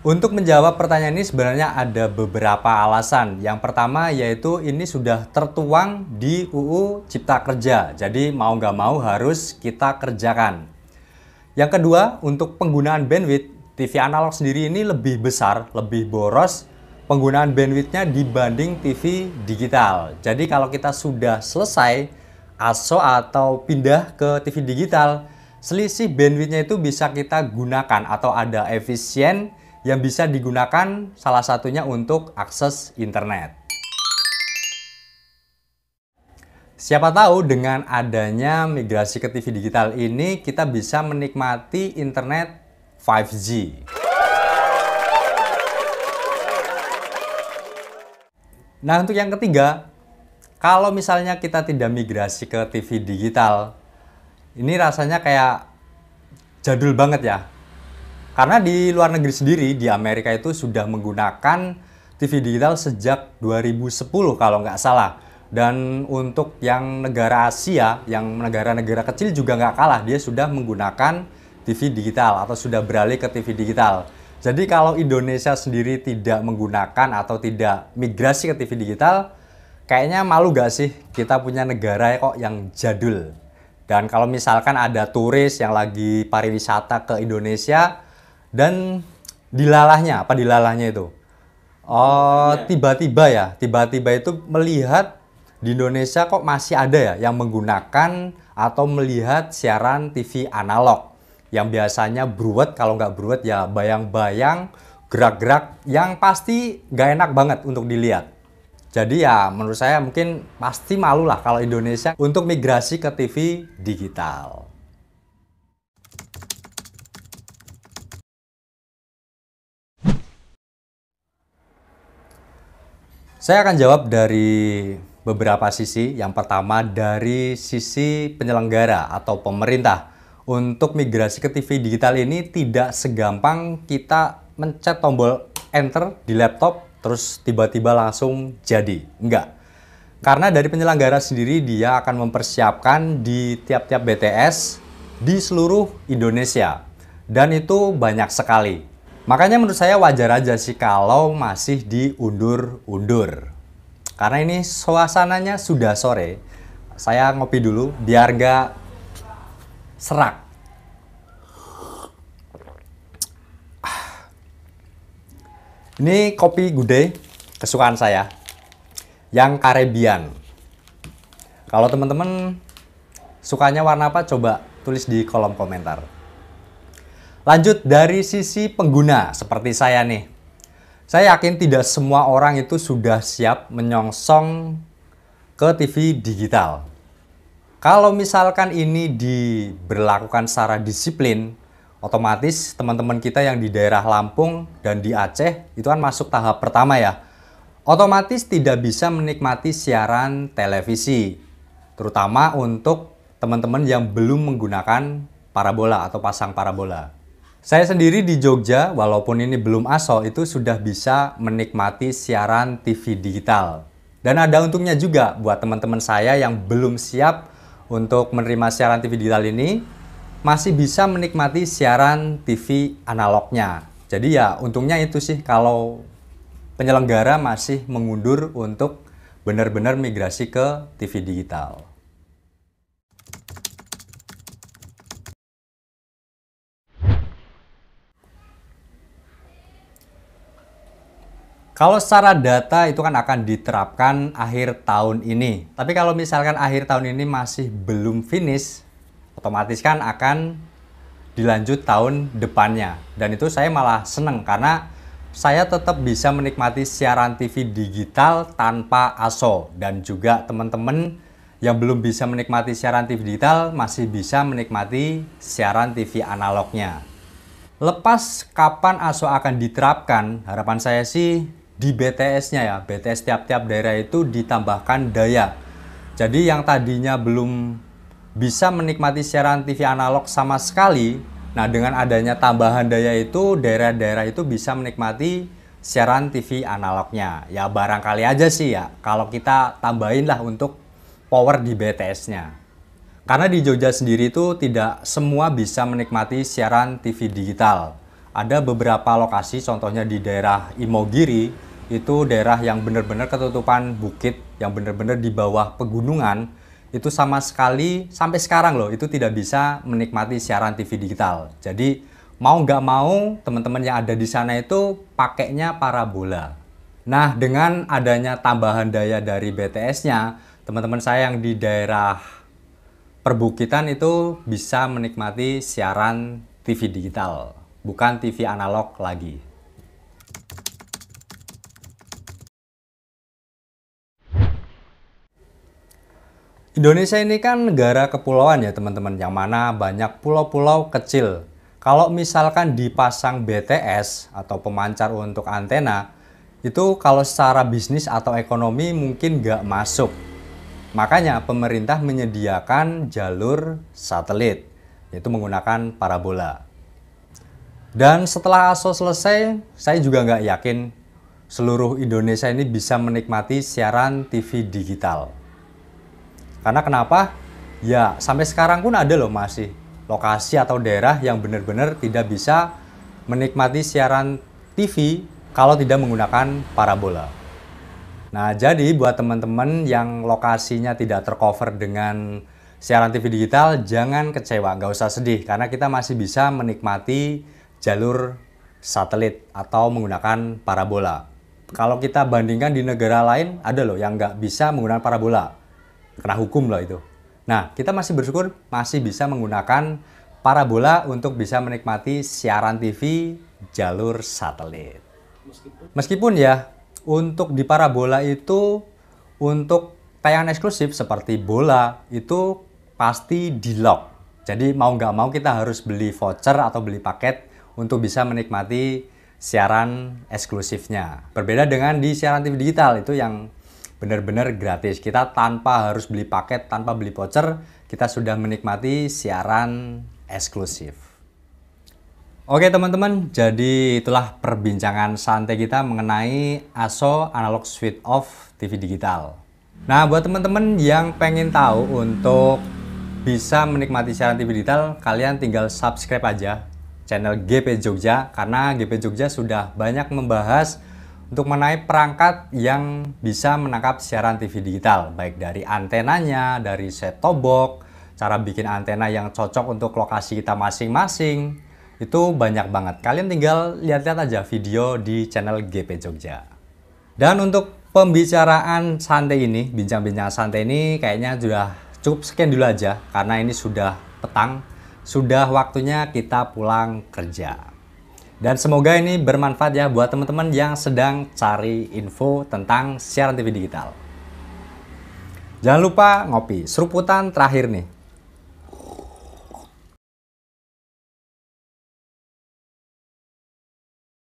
Untuk menjawab pertanyaan ini sebenarnya ada beberapa alasan. Yang pertama yaitu ini sudah tertuang di UU Cipta Kerja. Jadi mau nggak mau harus kita kerjakan. Yang kedua, untuk penggunaan bandwidth, TV analog sendiri ini lebih besar, lebih boros penggunaan bandwidthnya dibanding TV digital. Jadi kalau kita sudah selesai ASO atau pindah ke TV digital, selisih bandwidthnya itu bisa kita gunakan atau ada efisien yang bisa digunakan salah satunya untuk akses internet. Siapa tahu dengan adanya migrasi ke TV digital ini kita bisa menikmati internet 5G. Nah, untuk yang ketiga, kalau misalnya kita tidak migrasi ke TV digital, ini rasanya kayak jadul banget ya. Karena di luar negeri sendiri, di Amerika itu sudah menggunakan TV digital sejak 2010 kalau nggak salah. Dan untuk yang negara Asia, yang negara-negara kecil juga nggak kalah, dia sudah menggunakan TV digital atau sudah beralih ke TV digital. Jadi kalau Indonesia sendiri tidak menggunakan atau tidak migrasi ke TV digital, kayaknya malu gak sih kita punya negara kok yang jadul. Dan kalau misalkan ada turis yang lagi pariwisata ke Indonesia, dan dilalahnya, apa dilalahnya itu? Oh, tiba-tiba itu melihat di Indonesia kok masih ada ya yang menggunakan atau melihat siaran TV analog. Yang biasanya bruwet, kalau nggak bruwet ya bayang-bayang, gerak-gerak yang pasti nggak enak banget untuk dilihat. Jadi ya menurut saya mungkin pasti malu lah kalau Indonesia untuk migrasi ke TV digital. Saya akan jawab dari beberapa sisi. Yang pertama dari sisi penyelenggara atau pemerintah. Untuk migrasi ke TV digital ini tidak segampang kita mencet tombol enter di laptop terus tiba-tiba langsung jadi. Enggak. Karena dari penyelenggara sendiri dia akan mempersiapkan di tiap-tiap BTS di seluruh Indonesia. Dan itu banyak sekali. Makanya menurut saya wajar aja sih kalau masih diundur-undur. Karena ini suasananya sudah sore. Saya ngopi dulu biar gak serak. Ini kopi Good kesukaan saya. Yang Caribbean. Kalau teman-teman sukanya warna apa coba tulis di kolom komentar. Lanjut dari sisi pengguna seperti saya nih. Saya yakin tidak semua orang itu sudah siap menyongsong ke TV digital. Kalau misalkan ini diberlakukan secara disiplin, otomatis teman-teman kita yang di daerah Lampung dan di Aceh itu kan masuk tahap pertama ya. Otomatis tidak bisa menikmati siaran televisi. Terutama untuk teman-teman yang belum menggunakan parabola atau pasang parabola. Saya sendiri di Jogja, walaupun ini belum ASO, itu sudah bisa menikmati siaran TV digital. Dan ada untungnya juga buat teman-teman saya yang belum siap untuk menerima siaran TV digital ini, masih bisa menikmati siaran TV analognya. Jadi ya untungnya itu sih kalau penyelenggara masih mengundur untuk benar-benar migrasi ke TV digital. Kalau secara data itu kan akan diterapkan akhir tahun ini. Tapi kalau misalkan akhir tahun ini masih belum finish, otomatis kan akan dilanjut tahun depannya. Dan itu saya malah seneng karena saya tetap bisa menikmati siaran TV digital tanpa ASO. Dan juga teman-teman yang belum bisa menikmati siaran TV digital masih bisa menikmati siaran TV analognya. Lepas kapan ASO akan diterapkan, harapan saya sih di BTS-nya ya, BTS tiap-tiap daerah itu ditambahkan daya. Jadi yang tadinya belum bisa menikmati siaran TV analog sama sekali, nah dengan adanya tambahan daya itu, daerah-daerah itu bisa menikmati siaran TV analognya. Ya barangkali aja sih ya, kalau kita tambahin lah untuk power di BTS-nya. Karena di Jogja sendiri itu tidak semua bisa menikmati siaran TV digital. ada beberapa lokasi, contohnya di daerah Imogiri, itu daerah yang benar-benar ketutupan bukit, yang benar-benar di bawah pegunungan, itu sama sekali sampai sekarang loh, itu tidak bisa menikmati siaran TV digital. Jadi mau nggak mau teman-teman yang ada di sana itu pakainya parabola. Nah, dengan adanya tambahan daya dari BTS-nya, teman-teman saya yang di daerah perbukitan itu bisa menikmati siaran TV digital, bukan TV analog lagi. Indonesia ini kan negara kepulauan ya teman-teman, yang mana banyak pulau-pulau kecil. Kalau misalkan dipasang BTS atau pemancar untuk antena, itu kalau secara bisnis atau ekonomi mungkin nggak masuk. Makanya pemerintah menyediakan jalur satelit, yaitu menggunakan parabola. Dan setelah ASO selesai, saya juga nggak yakin seluruh Indonesia ini bisa menikmati siaran TV digital. Karena kenapa? Ya, sampai sekarang pun ada loh masih lokasi atau daerah yang benar-benar tidak bisa menikmati siaran TV kalau tidak menggunakan parabola. Nah, jadi buat teman-teman yang lokasinya tidak tercover dengan siaran TV digital, jangan kecewa, nggak usah sedih, karena kita masih bisa menikmati jalur satelit atau menggunakan parabola. Kalau kita bandingkan di negara lain, ada loh yang nggak bisa menggunakan parabola. Kena hukum loh itu. Nah, kita masih bersyukur masih bisa menggunakan parabola untuk bisa menikmati siaran TV jalur satelit. Meskipun ya, untuk di parabola itu, untuk tayangan eksklusif seperti bola, itu pasti di-lock. Jadi mau nggak mau kita harus beli voucher atau beli paket untuk bisa menikmati siaran eksklusifnya. Berbeda dengan di siaran TV digital, itu yang benar-benar gratis. Kita tanpa harus beli paket, tanpa beli voucher, kita sudah menikmati siaran eksklusif. Oke teman-teman, jadi itulah perbincangan santai kita mengenai ASO Analog Switch Off TV Digital. Nah, buat teman-teman yang pengen tahu untuk bisa menikmati siaran TV digital, kalian tinggal subscribe aja channel GP Jogja, karena GP Jogja sudah banyak membahas untuk mengenai perangkat yang bisa menangkap siaran TV digital, baik dari antenanya, dari set-top box, cara bikin antena yang cocok untuk lokasi kita masing-masing. Itu banyak banget. Kalian tinggal lihat-lihat aja video di channel GP Jogja. Dan untuk pembicaraan santai ini, bincang-bincang santai ini kayaknya sudah cukup sekian dulu aja, karena ini sudah petang, sudah waktunya kita pulang kerja. Dan semoga ini bermanfaat ya buat teman-teman yang sedang cari info tentang siaran TV digital. Jangan lupa ngopi, seruputan terakhir nih.